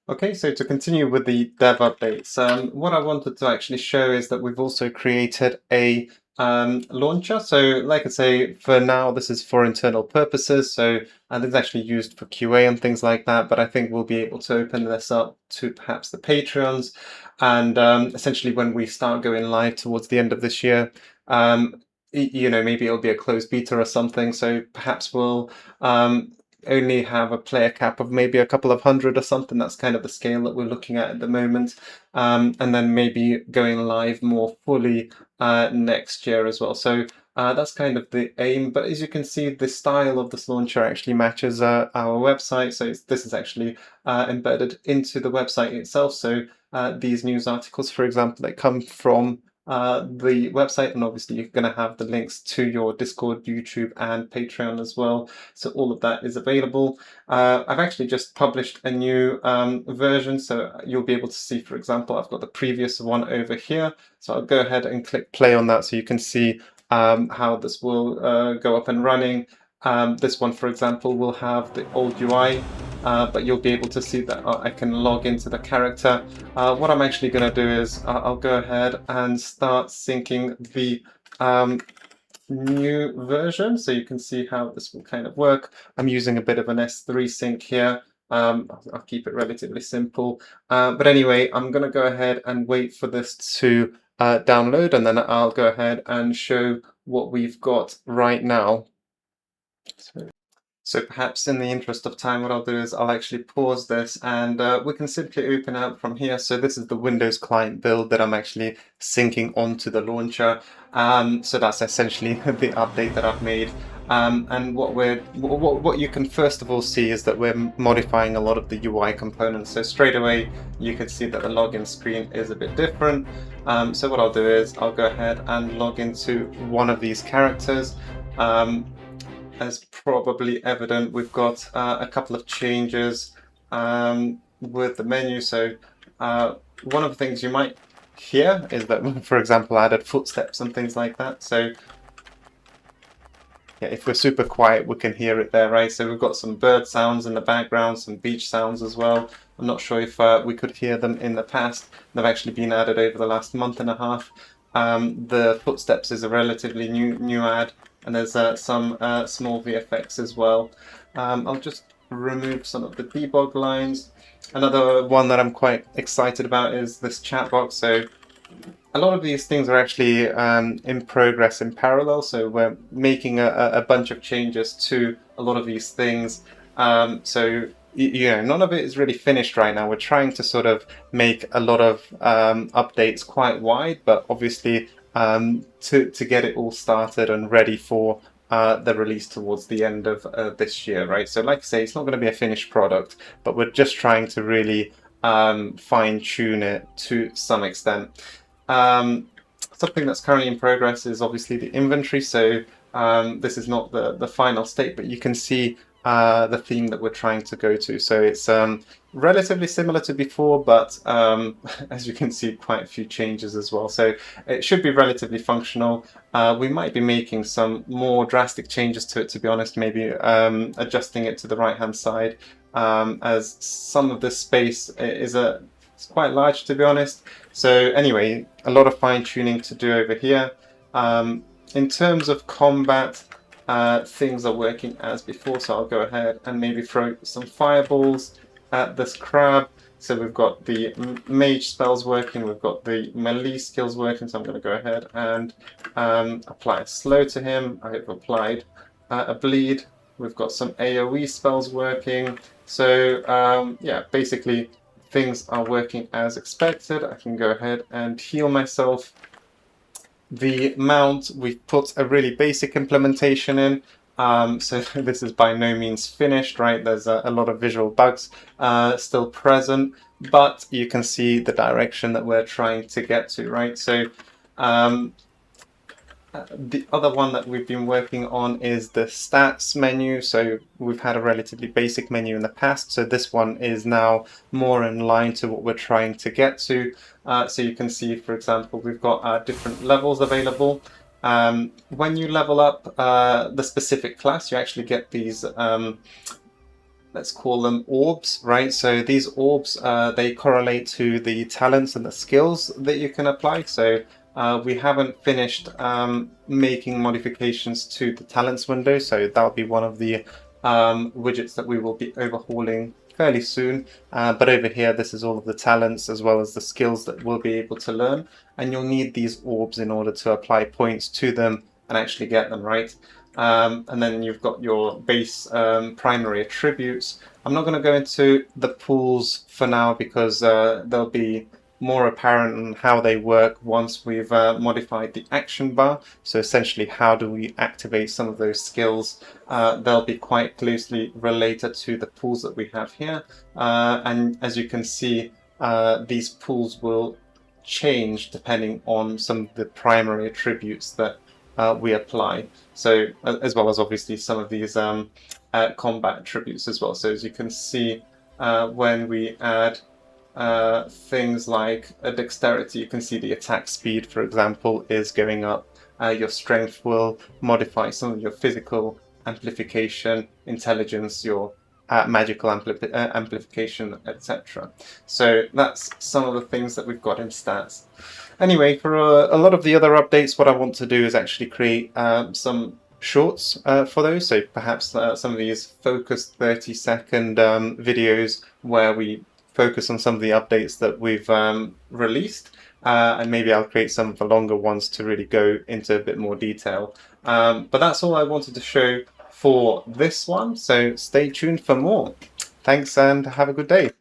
Okay, so to continue with the dev updates, what I wanted to actually show is that we've also created a launcher. So like I say, for now, this is for internal purposes. So this is actually used for QA and things like that. But I think we'll be able to open this up to perhaps the Patreons. And essentially when we start going live towards the end of this year, maybe it'll be a closed beta or something. So perhaps we'll only have a player cap of maybe a couple of hundred or something. That's kind of the scale that we're looking at the moment. And then maybe going live more fully next year as well. So that's kind of the aim. But as you can see, the style of this launcher actually matches our website. So this is actually embedded into the website itself. So these news articles, for example, that come from the website, and obviously you're going to have the links to your Discord, YouTube, and Patreon as well. So all of that is available. I've actually just published a new version, so you'll be able to see, for example, I've got the previous one over here. So I'll go ahead and click play on that so you can see how this will go up and running. This one, for example, will have the old UI, but you'll be able to see that I can log into the character. What I'm actually going to do is I'll go ahead and start syncing the new version so you can see how this will kind of work. I'm using a bit of an S3 sync here. I'll keep it relatively simple. But anyway, I'm going to go ahead and wait for this to download, and then I'll go ahead and show what we've got right now. So perhaps in the interest of time, what I'll do is I'll actually pause this and we can simply open out from here. So this is the Windows client build that I'm actually syncing onto the launcher. So that's essentially the update that I've made. And what you can first of all see is that we're modifying a lot of the UI components. So straight away, you can see that the login screen is a bit different. So what I'll do is I'll go ahead and log into one of these characters. As probably evident, we've got a couple of changes with the menu. So one of the things you might hear is that, for example, I added footsteps and things like that. So yeah, if we're super quiet, we can hear it there, right? So we've got some bird sounds in the background, some beach sounds as well. I'm not sure if we could hear them in the past. They've actually been added over the last month and a half. The footsteps is a relatively new add. And there's some small VFX as well. I'll just remove some of the debug lines. Another one that I'm quite excited about is this chat box. So a lot of these things are actually in progress in parallel. So we're making a bunch of changes to a lot of these things. So none of it is really finished right now. We're trying to sort of make a lot of updates quite wide, but obviously to get it all started and ready for the release towards the end of this year, right? So like I say, it's not going to be a finished product, but we're just trying to really fine tune it to some extent. Something that's currently in progress is obviously the inventory. So this is not the final state, but you can see the theme that we're trying to go to. So it's relatively similar to before, but as you can see, quite a few changes as well. So it should be relatively functional. We might be making some more drastic changes to it, to be honest, maybe adjusting it to the right-hand side, as some of this space it's quite large, to be honest. So anyway, a lot of fine-tuning to do over here. In terms of combat, things are working as before, so I'll go ahead and maybe throw some fireballs at this crab. So we've got the mage spells working, we've got the melee skills working, so I'm going to go ahead and apply a slow to him. I've applied a bleed. We've got some AoE spells working. So yeah, basically things are working as expected. I can go ahead and heal myself. The mount, we've put a really basic implementation in, so this is by no means finished, right? There's a lot of visual bugs still present, but you can see the direction that we're trying to get to, right? So the other one that we've been working on is the stats menu. So we've had a relatively basic menu in the past. So this one is now more in line to what we're trying to get to. So you can see, for example, we've got different levels available. When you level up the specific class, you actually get these let's call them orbs, right? So these orbs, they correlate to the talents and the skills that you can apply. So we haven't finished making modifications to the talents window, so that'll be one of the widgets that we will be overhauling fairly soon. But over here, this is all of the talents as well as the skills that we'll be able to learn, and you'll need these orbs in order to apply points to them and actually get them, right? And then you've got your base primary attributes. I'm not going to go into the pools for now because they'll be more apparent on how they work once we've modified the action bar. So essentially, how do we activate some of those skills? They'll be quite closely related to the pools that we have here. And as you can see, these pools will change depending on some of the primary attributes that we apply. So as well as obviously some of these combat attributes as well. So as you can see, when we add things like a dexterity, you can see the attack speed, for example, is going up. Your strength will modify some of your physical amplification, intelligence, your magical amplification, etc. So that's some of the things that we've got in stats. Anyway, for a lot of the other updates, what I want to do is actually create some shorts for those. So perhaps some of these focused 30-second videos where we focus on some of the updates that we've released. And maybe I'll create some of the longer ones to really go into a bit more detail. But that's all I wanted to show for this one. So stay tuned for more. Thanks and have a good day.